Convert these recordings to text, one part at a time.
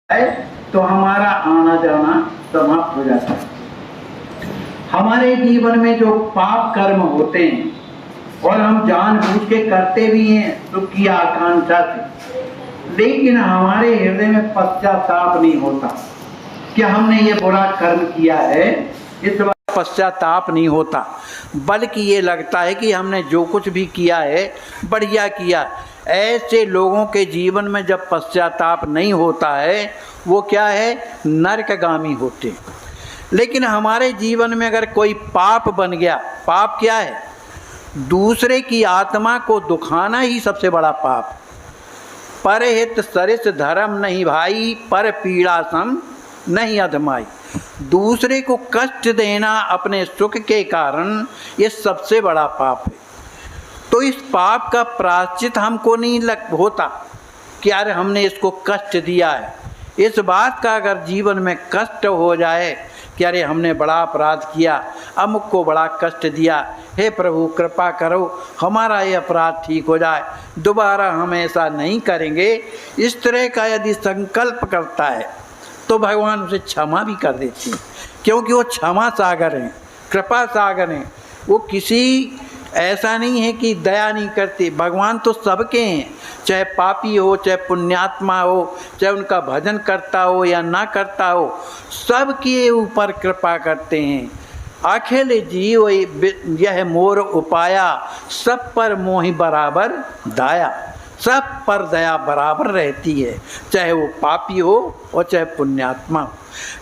है तो हमारा आना जाना समाप्त हो जाता है। हमारे जीवन में जो पाप कर्म होते हैं और हम जानबूझ के करते भी हैं सुख की आकांक्षा से, लेकिन हमारे हृदय में पश्चाताप नहीं होता कि हमने ये बुरा कर्म किया है, इस बार पश्चाताप नहीं होता, बल्कि ये लगता है कि हमने जो कुछ भी किया है बढ़िया किया। ऐसे लोगों के जीवन में जब पश्चाताप नहीं होता है वो क्या है, नरकगामी होते। लेकिन हमारे जीवन में अगर कोई पाप बन गया, पाप क्या है, दूसरे की आत्मा को दुखाना ही सबसे बड़ा पाप। परहित सरिस धर्म नहीं भाई, पर पीड़ा सम नहीं अधमाई। दूसरे को कष्ट देना अपने सुख के कारण ये सबसे बड़ा पाप है। तो इस पाप का प्रायश्चित हमको नहीं होता कि यार हमने इसको कष्ट दिया है। इस बात का अगर जीवन में कष्ट हो जाए कि अरे हमने बड़ा अपराध किया, अमुक को बड़ा कष्ट दिया, हे प्रभु कृपा करो हमारा ये अपराध ठीक हो जाए, दोबारा हम ऐसा नहीं करेंगे, इस तरह का यदि संकल्प करता है तो भगवान उसे क्षमा भी कर देते हैं, क्योंकि वो क्षमा सागर हैं, कृपा सागर हैं। वो किसी ऐसा नहीं है कि दया नहीं करते, भगवान तो सबके हैं, चाहे पापी हो चाहे पुण्यात्मा हो, चाहे उनका भजन करता हो या ना करता हो, सबके ऊपर कृपा करते हैं। अखिल जीव यह मोर उपाया, सब पर मोहि बराबर दाया। सब पर दया बराबर रहती है, चाहे वो पापी हो और चाहे पुण्यात्मा हो।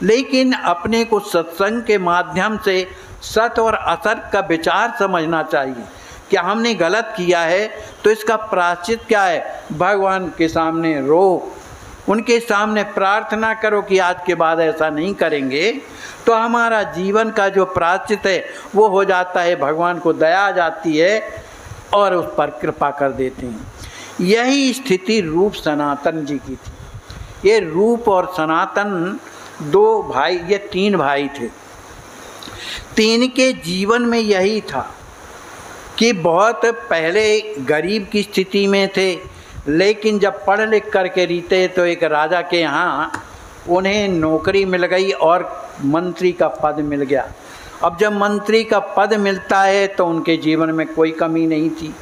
लेकिन अपने को सत्संग के माध्यम से सत और असत का विचार समझना चाहिए कि हमने गलत किया है तो इसका प्रायश्चित क्या है। भगवान के सामने रो, उनके सामने प्रार्थना करो कि आज के बाद ऐसा नहीं करेंगे, तो हमारा जीवन का जो प्रायश्चित है वो हो जाता है, भगवान को दया आ जाती है और उस पर कृपा कर देते हैं। यही स्थिति रूप सनातन जी की थी। ये रूप और सनातन दो भाई, ये तीन भाई थे। तीन के जीवन में यही था कि बहुत पहले गरीब की स्थिति में थे, लेकिन जब पढ़ लिख करके रीते तो एक राजा के यहाँ उन्हें नौकरी मिल गई और मंत्री का पद मिल गया। अब जब मंत्री का पद मिलता है तो उनके जीवन में कोई कमी नहीं थी,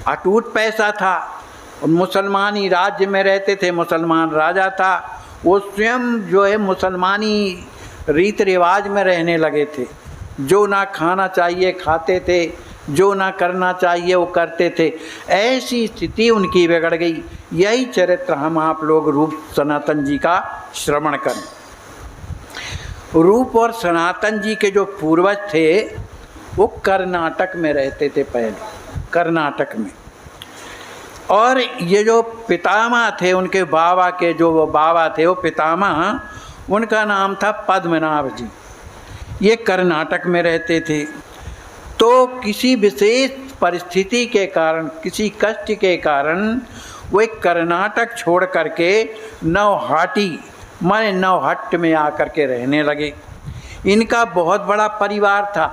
अटूट पैसा था, मुसलमानी राज्य में रहते थे, मुसलमान राजा था, वो स्वयं जो है मुसलमानी रीत रिवाज में रहने लगे थे, जो ना खाना चाहिए खाते थे, जो ना करना चाहिए वो करते थे। ऐसी स्थिति उनकी बिगड़ गई। यही चरित्र हम आप लोग रूप सनातन जी का श्रवण करें। रूप और सनातन जी के जो पूर्वज थे वो कर्नाटक में रहते थे, पहले कर्नाटक में। और ये जो पितामह थे उनके बाबा के, जो वो बाबा थे वो पितामह, उनका नाम था पद्मनाभ जी। ये कर्नाटक में रहते थे। तो किसी विशेष परिस्थिति के कारण, किसी कष्ट के कारण वो एक कर्नाटक छोड़ करके नौहाटी माने नौहट्ट में आकर के रहने लगे। इनका बहुत बड़ा परिवार था।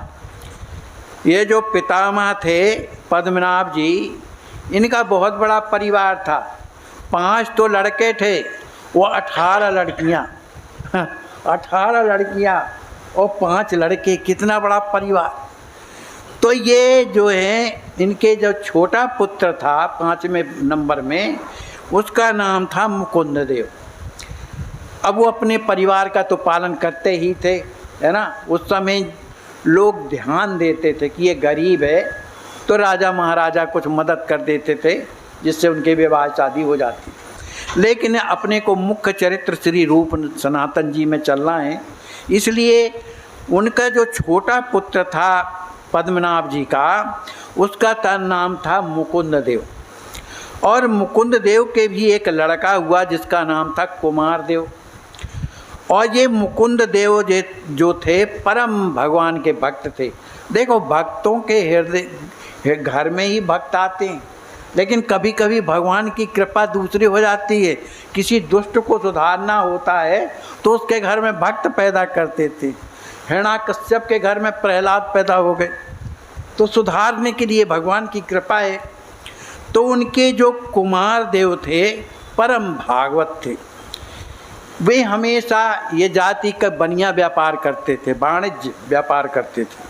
ये जो पितामह थे पद्मनाभ जी, इनका बहुत बड़ा परिवार था। 5 तो लड़के थे, वो 18 लड़कियाँ 18 लड़कियाँ और 5 लड़के, कितना बड़ा परिवार। तो ये जो है इनके जो छोटा पुत्र था 5वें नंबर में, उसका नाम था मुकुंद देव। अब वो अपने परिवार का तो पालन करते ही थे, है ना। उस समय लोग ध्यान देते थे कि ये गरीब है, तो राजा महाराजा कुछ मदद कर देते थे जिससे उनके विवाह शादी हो जाती। लेकिन अपने को मुख्य चरित्र श्री रूप सनातन जी में चलना है, इसलिए उनका जो छोटा पुत्र था पद्मनाभ जी का, उसका नाम था मुकुंद देव। और मुकुंद देव के भी एक लड़का हुआ जिसका नाम था कुमार देव। और ये मुकुंद देव जो थे परम भगवान के भक्त थे। देखो, भक्तों के हृदय घर में ही भक्त आते हैं, लेकिन कभी कभी भगवान की कृपा दूसरी हो जाती है। किसी दुष्ट को सुधारना होता है तो उसके घर में भक्त पैदा करते थे। हिरण्याकश्यप के घर में प्रहलाद पैदा हो गए, तो सुधारने के लिए भगवान की कृपा है। तो उनके जो कुमार देव थे परम भागवत थे। वे हमेशा ये जाति का बनिया व्यापार करते थे, वाणिज्य व्यापार करते थे।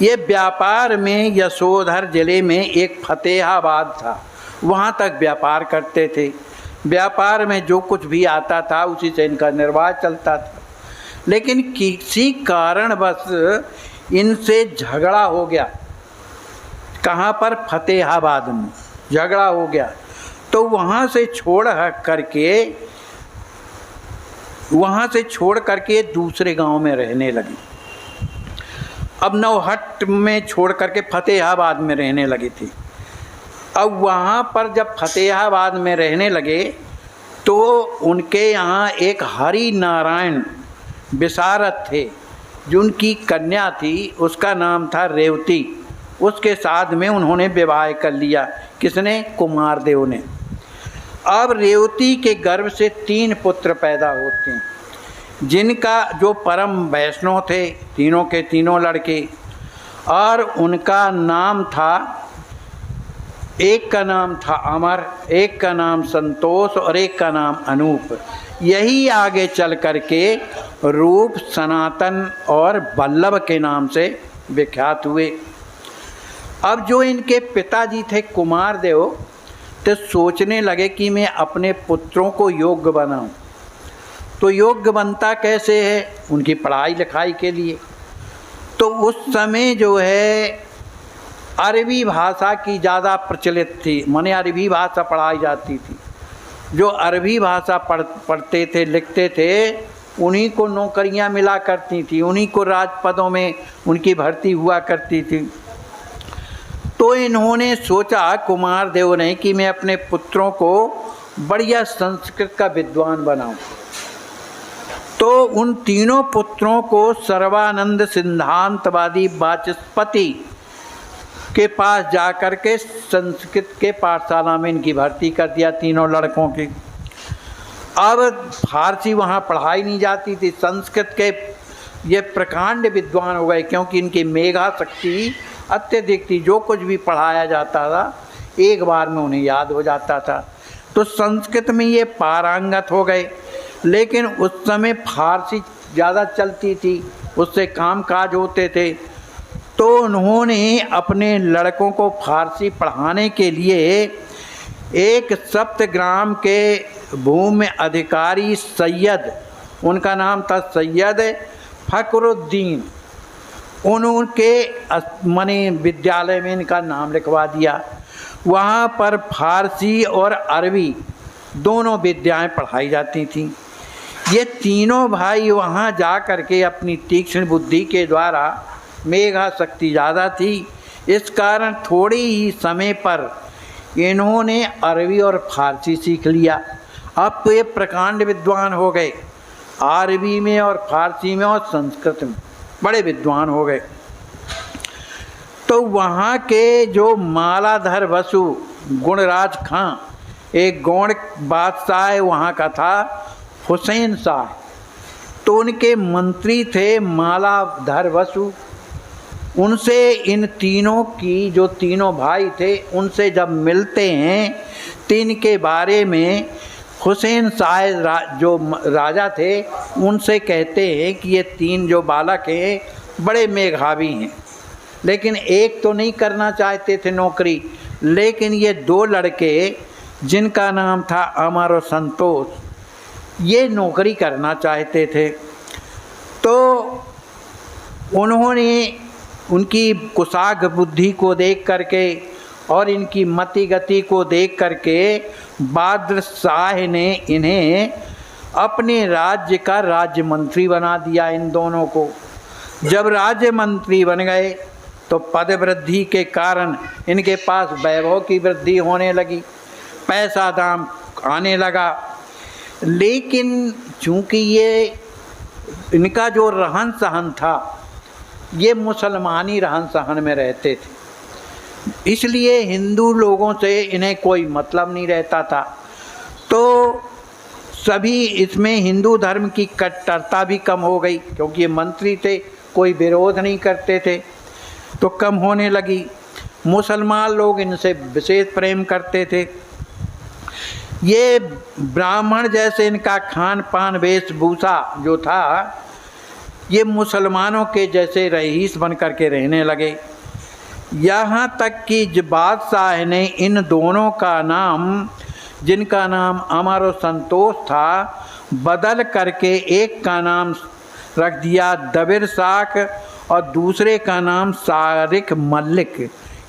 ये व्यापार में यशोधर जिले में एक फतेहाबाद था, वहाँ तक व्यापार करते थे। व्यापार में जो कुछ भी आता था उसी से इनका निर्वाह चलता था। लेकिन किसी कारणवश इनसे झगड़ा हो गया। कहाँ पर? फतेहाबाद में झगड़ा हो गया। तो वहाँ से छोड़ करके दूसरे गांव में रहने लगी। अब नौहट्ट में छोड़ करके फतेहाबाद में रहने लगी थी। अब वहाँ पर जब फतेहाबाद में रहने लगे तो उनके यहाँ एक हरि नारायण विशारद थे, जिनकी कन्या थी, उसका नाम था रेवती। उसके साथ में उन्होंने विवाह कर लिया। किसने? कुमारदेव ने। अब रेवती के गर्भ से 3 पुत्र पैदा होते हैं, जिनका जो परम वैष्णव थे, तीनों के तीनों लड़के, और उनका नाम था, एक का नाम था अमर, एक का नाम संतोष और एक का नाम अनूप। यही आगे चल करके रूप, सनातन और वल्लभ के नाम से विख्यात हुए। अब जो इनके पिताजी थे कुमारदेव, तो सोचने लगे कि मैं अपने पुत्रों को योग्य बनाऊं। तो योग्य बनता कैसे है? उनकी पढ़ाई लिखाई के लिए। तो उस समय जो है अरबी भाषा की ज़्यादा प्रचलित थी, माने अरबी भाषा पढ़ाई जाती थी। जो अरबी भाषा पढ़ते थे, लिखते थे, उन्हीं को नौकरियां मिला करती थी, उन्हीं को राजपदों में उनकी भर्ती हुआ करती थी। तो इन्होंने सोचा कुमारदेव ने कि मैं अपने पुत्रों को बढ़िया संस्कृत का विद्वान बनाऊं। तो उन तीनों पुत्रों को सर्वानंद सिद्धांतवादी वाचस्पति के पास जाकर के संस्कृत के पाठशाला में इनकी भर्ती कर दिया, तीनों लड़कों की। अब फारसी वहाँ पढ़ाई नहीं जाती थी, संस्कृत के ये प्रकांड विद्वान हो गए, क्योंकि इनकी मेधा शक्ति अत्यधिक थी। जो कुछ भी पढ़ाया जाता था एक बार में उन्हें याद हो जाता था। तो संस्कृत में ये पारंगत हो गए। लेकिन उस समय फारसी ज़्यादा चलती थी, उससे काम काज होते थे। तो उन्होंने अपने लड़कों को फारसी पढ़ाने के लिए एक सप्तग्राम के भूमि अधिकारी सैयद, उनका नाम था सैयद फखरुद्दीन, उनके मने विद्यालय में इनका नाम लिखवा दिया। वहाँ पर फारसी और अरबी दोनों विद्याएं पढ़ाई जाती थीं। ये तीनों भाई वहाँ जा कर के अपनी तीक्ष्ण बुद्धि के द्वारा, मेधा शक्ति ज़्यादा थी, इस कारण थोड़ी ही समय पर इन्होंने अरबी और फारसी सीख लिया। अब तो ये प्रकांड विद्वान हो गए, अरबी में और फारसी में और संस्कृत में बड़े विद्वान हो गए। तो वहाँ के जो मालाधर वसु गुणराज खां, एक गौड़ बादशाह है वहाँ का था, हुसैन शाह, तो उनके मंत्री थे मालाधर वसु। उनसे इन तीनों की, जो तीनों भाई थे, उनसे जब मिलते हैं तो इनके बारे में हुसैन शाह जो राजा थे उनसे कहते हैं कि ये तीन जो बालक हैं बड़े मेधावी हैं, लेकिन एक तो नहीं करना चाहते थे नौकरी, लेकिन ये 2 लड़के जिनका नाम था अमर और संतोष, ये नौकरी करना चाहते थे। तो उन्होंने उनकी कुशाग्र बुद्धि को देख करके और इनकी मति गति को देख करके बादशाह ने इन्हें अपने राज्य का राज्य मंत्री बना दिया। इन दोनों को जब राज्य मंत्री बन गए तो पद वृद्धि के कारण इनके पास वैभव की वृद्धि होने लगी, पैसा दाम आने लगा। लेकिन चूँकि ये इनका जो रहन सहन था, ये मुसलमानी रहन सहन में रहते थे, इसलिए हिंदू लोगों से इन्हें कोई मतलब नहीं रहता था। तो सभी इसमें हिंदू धर्म की कट्टरता भी कम हो गई, क्योंकि ये मंत्री थे, कोई विरोध नहीं करते थे, तो कम होने लगी। मुसलमान लोग इनसे विशेष प्रेम करते थे। ये ब्राह्मण जैसे इनका खान पान वेशभूषा जो था, ये मुसलमानों के जैसे रईस बन करके रहने लगे। यहाँ तक कि बादशाह ने इन दोनों का नाम, जिनका नाम अमर और संतोष था, बदल करके एक का नाम रख दिया दबिर साक और दूसरे का नाम सारिक मल्लिक।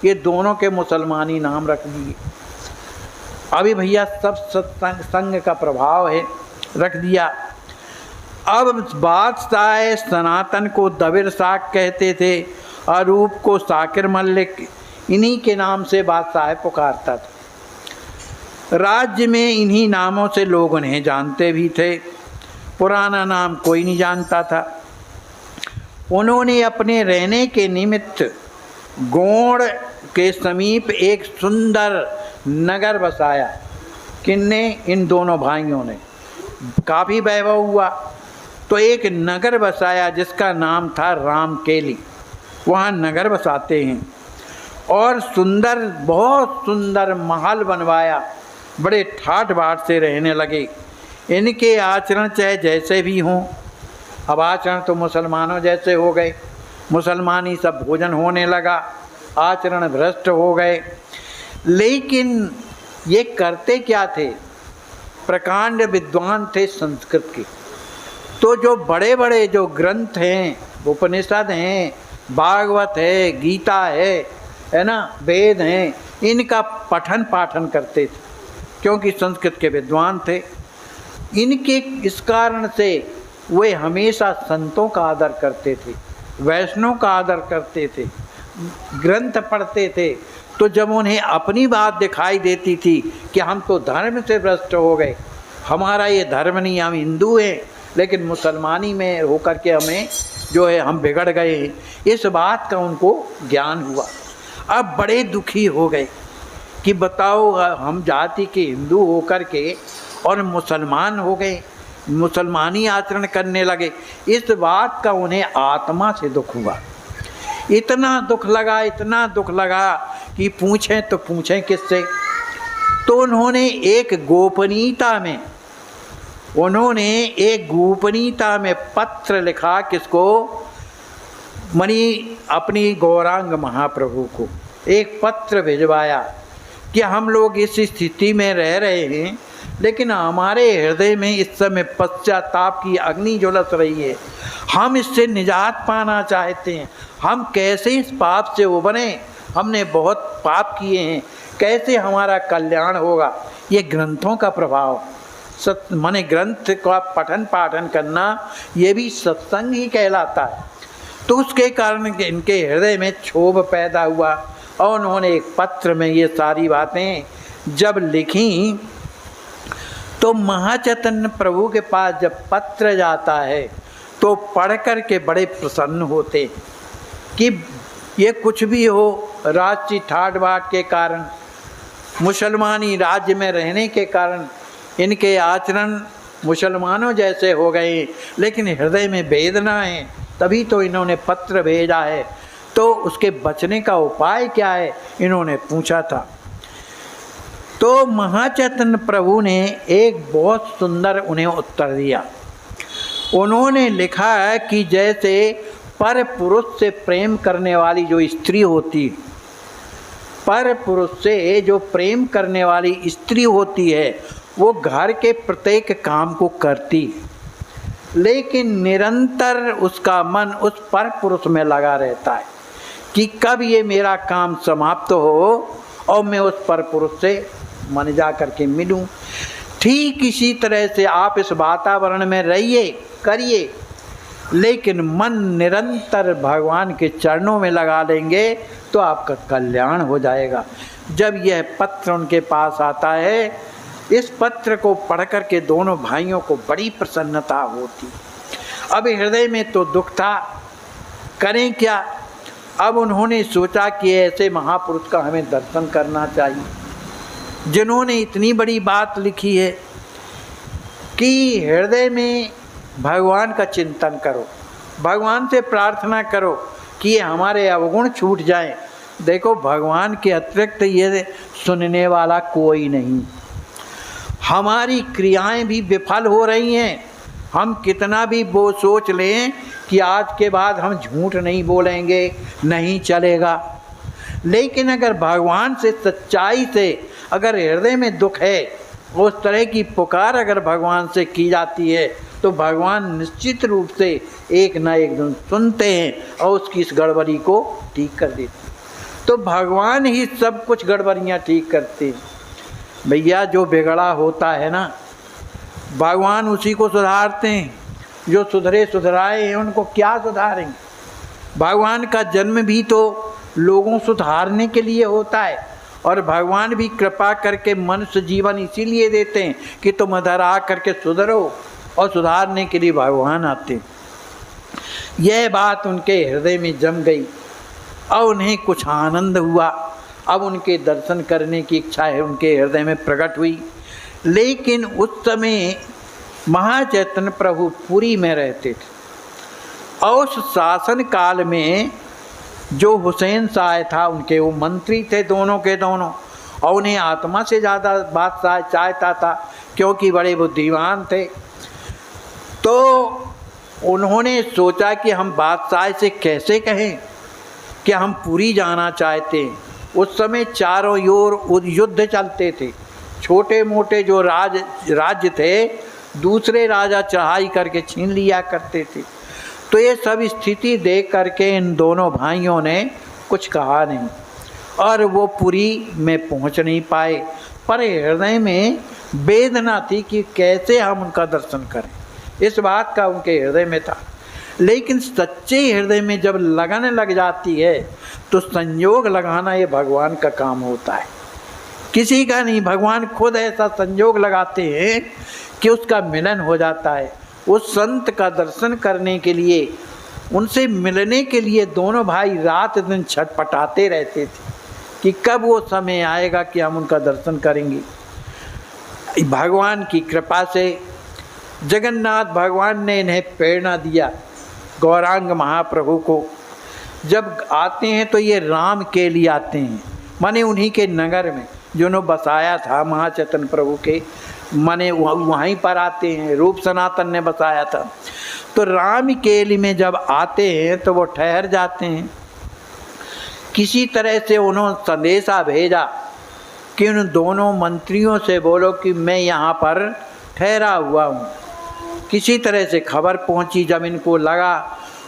ये दोनों के मुसलमानी नाम रख दिए। अभी भैया सब सत्संग का प्रभाव है, रख दिया। अब बादशाह सनातन को दबिर साक कहते थे, अरूप को साकिर मल्लिक, इन्हीं के नाम से बादशाह पुकारता था। राज्य में इन्हीं नामों से लोग उन्हें जानते भी थे, पुराना नाम कोई नहीं जानता था। उन्होंने अपने रहने के निमित्त गोड़ के समीप एक सुंदर नगर बसाया। किन्ने? इन दोनों भाइयों ने। काफ़ी वैभव हुआ तो एक नगर बसाया जिसका नाम था रामकेली। वहाँ नगर बसाते हैं और सुंदर, बहुत सुंदर महल बनवाया। बड़े ठाठ बाट से रहने लगे। इनके आचरण चाहे जैसे भी हों, अब आचरण तो मुसलमानों जैसे हो गए, मुसलमानी सब भोजन होने लगा, आचरण भ्रष्ट हो गए। लेकिन ये करते क्या थे? प्रकांड विद्वान थे संस्कृत के। तो जो बड़े बड़े जो ग्रंथ हैं, उपनिषद हैं, भागवत है, गीता है ना, वेद हैं, इनका पठन पाठन करते थे, क्योंकि संस्कृत के विद्वान थे। इनके इस कारण से वे हमेशा संतों का आदर करते थे, वैष्णव का आदर करते थे, ग्रंथ पढ़ते थे। तो जब उन्हें अपनी बात दिखाई देती थी कि हम तो धर्म से भ्रष्ट हो गए, हमारा ये धर्म नहीं, हम हिंदू हैं लेकिन मुसलमानी में होकर के हमें जो है हम बिगड़ गए हैं, इस बात का उनको ज्ञान हुआ। अब बड़े दुखी हो गए कि बताओ, हम जाति के हिंदू होकर के और मुसलमान हो गए, मुसलमानी आचरण करने लगे। इस बात का उन्हें आत्मा से दुख हुआ। इतना दुख लगा, इतना दुख लगा कि पूछें तो पूछें किससे। तो उन्होंने एक गोपनीयता में पत्र लिखा। किसको? मणि अपनी गौरांग महाप्रभु को एक पत्र भिजवाया कि हम लोग इस स्थिति में रह रहे हैं, लेकिन हमारे हृदय में इस समय पश्चाताप की अग्नि ज्वलस रही है। हम इससे निजात पाना चाहते हैं। हम कैसे इस पाप से उबरें? हमने बहुत पाप किए हैं, कैसे हमारा कल्याण होगा? ये ग्रंथों का प्रभाव, माने ग्रंथ का पठन पाठन करना, ये भी सत्संग ही कहलाता है। तो उसके कारण इनके हृदय में क्षोभ पैदा हुआ और उन्होंने एक पत्र में ये सारी बातें जब लिखी, तो महाचैतन्य प्रभु के पास जब पत्र जाता है तो पढ़ कर के बड़े प्रसन्न होते कि ये कुछ भी हो, राष्ट्रीय ठाट बाट के कारण, मुसलमानी राज्य में रहने के कारण इनके आचरण मुसलमानों जैसे हो गए, लेकिन हृदय में वेदना है, तभी तो इन्होंने पत्र भेजा है। तो उसके बचने का उपाय क्या है, इन्होंने पूछा था। तो महाचैतन्य प्रभु ने एक बहुत सुंदर उन्हें उत्तर दिया। उन्होंने लिखा है कि जैसे पर पुरुष से प्रेम करने वाली जो स्त्री होती, पर पुरुष से जो प्रेम करने वाली स्त्री होती है, वो घर के प्रत्येक काम को करती, लेकिन निरंतर उसका मन उस पर पुरुष में लगा रहता है कि कब ये मेरा काम समाप्त हो और मैं उस पर पुरुष से मन जा करके मिलूं। ठीक इसी तरह से आप इस वातावरण में रहिए, करिए, लेकिन मन निरंतर भगवान के चरणों में लगा लेंगे तो आपका कल्याण हो जाएगा। जब यह पत्र उनके पास आता है, इस पत्र को पढ़ कर के दोनों भाइयों को बड़ी प्रसन्नता होती। अब हृदय में तो दुख था, करें क्या? अब उन्होंने सोचा कि ऐसे महापुरुष का हमें दर्शन करना चाहिए, जिन्होंने इतनी बड़ी बात लिखी है कि हृदय में भगवान का चिंतन करो, भगवान से प्रार्थना करो कि हमारे अवगुण छूट जाएं। देखो, भगवान के अतिरिक्त ये सुनने वाला कोई नहीं। हमारी क्रियाएं भी विफल हो रही हैं। हम कितना भी वो सोच लें कि आज के बाद हम झूठ नहीं बोलेंगे, नहीं चलेगा, लेकिन अगर भगवान से सच्चाई से अगर हृदय में दुख है, उस तरह की पुकार अगर भगवान से की जाती है, तो भगवान निश्चित रूप से एक न एक दिन सुनते हैं और उसकी इस गड़बड़ी को ठीक कर देते हैं। तो भगवान ही सब कुछ गड़बड़ियाँ ठीक करते हैं। भैया जो बिगड़ा होता है ना, भगवान उसी को सुधारते हैं। जो सुधरे सुधराए हैं उनको क्या सुधारेंगे। भगवान का जन्म भी तो लोगों सुधारने के लिए होता है, और भगवान भी कृपा करके मनुष्य जीवन इसीलिए देते हैं कि तुम इधर आ करके सुधरो, और सुधारने के लिए भगवान आते हैं। यह बात उनके हृदय में जम गई और उन्हें कुछ आनंद हुआ। अब उनके दर्शन करने की इच्छा है उनके हृदय में प्रकट हुई। लेकिन उस समय महाचैतन्य प्रभु पुरी में रहते थे, और उस शासन काल में जो हुसैन शाह था, उनके वो मंत्री थे दोनों के दोनों, और उन्हें आत्मा से ज़्यादा बादशाह चाहता था क्योंकि बड़े बुद्धिमान थे। तो उन्होंने सोचा कि हम बादशाह से कैसे कहें कि हम पुरी जाना चाहते हैं। उस समय चारों ओर युद्ध चलते थे। छोटे मोटे जो राज्य थे, दूसरे राजा चढ़ाई करके छीन लिया करते थे। तो ये सब स्थिति देख करके इन दोनों भाइयों ने कुछ कहा नहीं, और वो पुरी में पहुंच नहीं पाए। पर हृदय में वेदना थी कि कैसे हम उनका दर्शन करें, इस बात का उनके हृदय में था। लेकिन सच्चे हृदय में जब लगन लग जाती है तो संयोग लगाना ये भगवान का काम होता है, किसी का नहीं। भगवान खुद ऐसा संयोग लगाते हैं कि उसका मिलन हो जाता है। उस संत का दर्शन करने के लिए, उनसे मिलने के लिए दोनों भाई रात दिन छटपटाते रहते थे कि कब वो समय आएगा कि हम उनका दर्शन करेंगे। भगवान की कृपा से जगन्नाथ भगवान ने इन्हें प्रेरणा दिया, गौरांग महाप्रभु को। जब आते हैं तो ये राम के लिए आते हैं, माने उन्हीं के नगर में जिन्होंने बसाया था महाचैतन्य प्रभु के, माने वहीं पर आते हैं। रूप सनातन ने बसाया था। तो राम केली में जब आते हैं तो वो ठहर जाते हैं। किसी तरह से उन्होंने संदेशा भेजा कि उन दोनों मंत्रियों से बोलो कि मैं यहाँ पर ठहरा हुआ हूँ। किसी तरह से खबर पहुँची। जब इनको लगा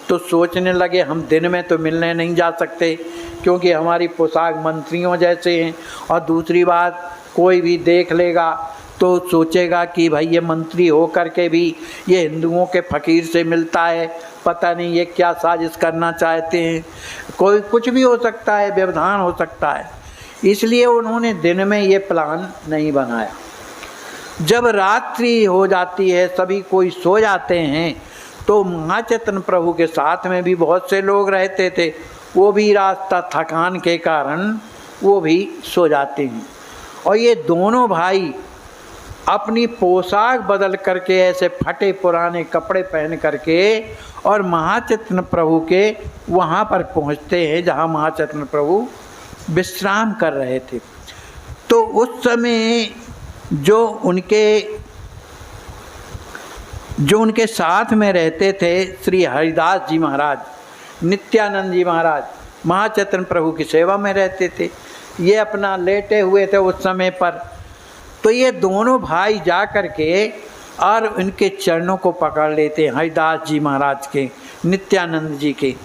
तो सोचने लगे हम दिन में तो मिलने नहीं जा सकते क्योंकि हमारी पोशाक मंत्रियों जैसे हैं, और दूसरी बात कोई भी देख लेगा तो सोचेगा कि भाई ये मंत्री हो करके भी ये हिंदुओं के फ़कीर से मिलता है, पता नहीं ये क्या साजिश करना चाहते हैं। कोई कुछ भी हो सकता है, व्यवधान हो सकता है। इसलिए उन्होंने दिन में ये प्लान नहीं बनाया। जब रात्रि हो जाती है, सभी कोई सो जाते हैं, तो महाचैतन्य प्रभु के साथ में भी बहुत से लोग रहते थे। वो भी रास्ता थकान के कारण वो भी सो जाते हैं। और ये दोनों भाई अपनी पोशाक बदल करके, ऐसे फटे पुराने कपड़े पहन करके, और महाचैतन्य प्रभु के वहाँ पर पहुँचते हैं जहाँ महाचैतन्य प्रभु विश्राम कर रहे थे। तो उस समय जो उनके साथ में रहते थे श्री हरिदास जी महाराज, नित्यानंद जी महाराज, महाचैतन्य प्रभु की सेवा में रहते थे। ये अपना लेटे हुए थे उस समय पर। तो ये दोनों भाई जा कर के और उनके चरणों को पकड़ लेते हैं, हरिदास जी महाराज के, नित्यानंद जी के।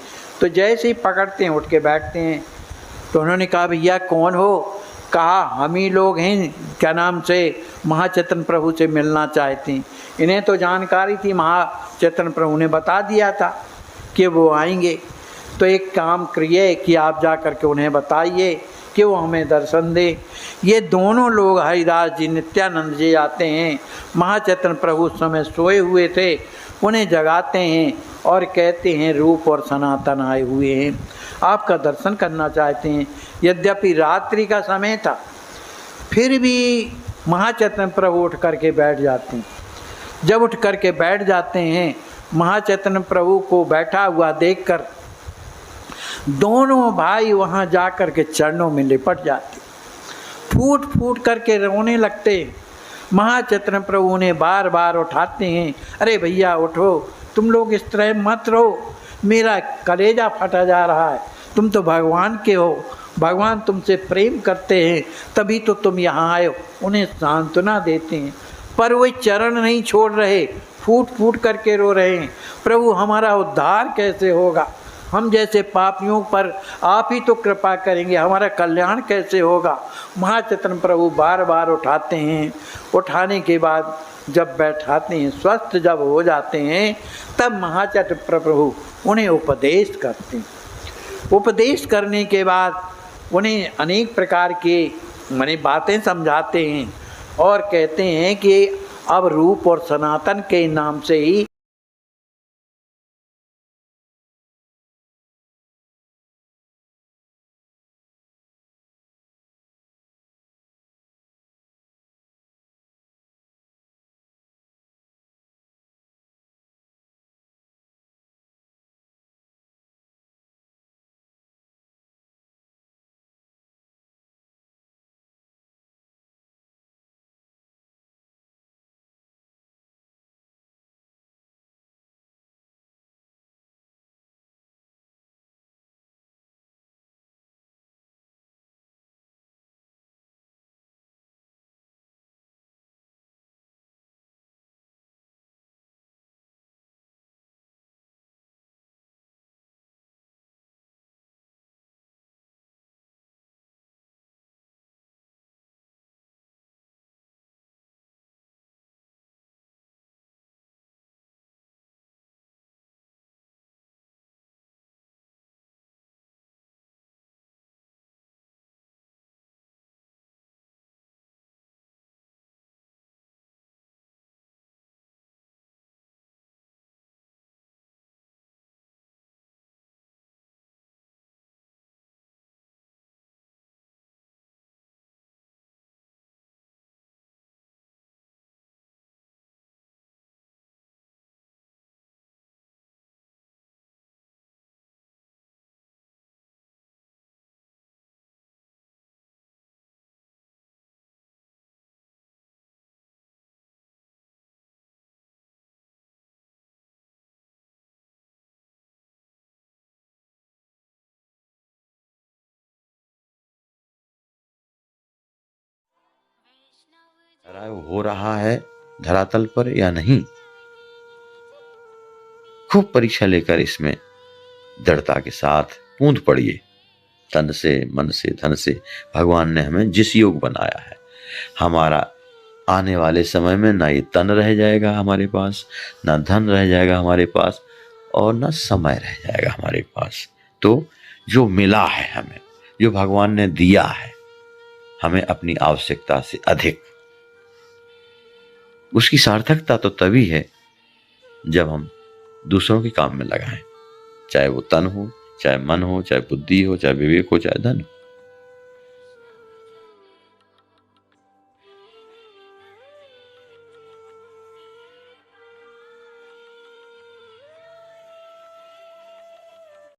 तो जैसे ही पकड़ते हैं उठ के बैठते हैं। तो उन्होंने कहा भैया कौन हो? कहा हम ही लोग हैं, क्या नाम से महाचैतन्य प्रभु से मिलना चाहते हैं। इन्हें तो जानकारी थी, महाचैतन्य प्रभु ने बता दिया था कि वो आएंगे। तो एक काम करिए कि आप जा कर के उन्हें बताइए कि वो हमें दर्शन दे। ये दोनों लोग हरिदास जी, नित्यानंद जी आते हैं। महाचैतन्य प्रभु उस समय सोए हुए थे, उन्हें जगाते हैं और कहते हैं रूप और सनातन आए हुए हैं, आपका दर्शन करना चाहते हैं। यद्यपि रात्रि का समय था, फिर भी महाचैतन्य प्रभु उठ करके बैठ जाते हैं। जब उठ करके बैठ जाते हैं, महाचैतन्य प्रभु को बैठा हुआ देखकर दोनों भाई वहाँ जा कर के चरणों में लिपट जाते, फूट फूट करके रोने लगते। महाचैतन्य प्रभु उन्हें बार बार उठाते हैं, अरे भैया उठो, तुम लोग इस तरह मत रहो, मेरा कलेजा फटा जा रहा है, तुम तो भगवान के हो, भगवान तुमसे प्रेम करते हैं, तभी तो तुम यहाँ आए हो। उन्हें सांत्वना देते हैं, पर वे चरण नहीं छोड़ रहे, फूट फूट करके रो रहे हैं, प्रभु हमारा उद्धार कैसे होगा, हम जैसे पापियों पर आप ही तो कृपा करेंगे, हमारा कल्याण कैसे होगा। महाचैतन्य प्रभु बार बार उठाते हैं, उठाने के बाद जब बैठाते हैं, स्वस्थ जब हो जाते हैं, तब महाचैतन्य प्रभु उन्हें उपदेश करते हैं। उपदेश करने के बाद उन्हें अनेक प्रकार के माने बातें समझाते हैं और कहते हैं कि अब रूप और सनातन के नाम से ही हो रहा है धरातल पर या नहीं। खूब परीक्षा लेकर इसमें दृढ़ता के साथ कूद पड़िए। तन से, मन से, धन से भगवान ने हमें जिस योग बनाया है, हमारा आने वाले समय में ना ये तन रह जाएगा हमारे पास, ना धन रह जाएगा हमारे पास, और ना समय रह जाएगा हमारे पास। तो जो मिला है हमें, जो भगवान ने दिया है हमें अपनी आवश्यकता से अधिक, उसकी सार्थकता तो तभी है जब हम दूसरों के काम में लगाएं, चाहे वो तन हो, चाहे मन हो, चाहे बुद्धि हो, चाहे विवेक हो, चाहे धन हो।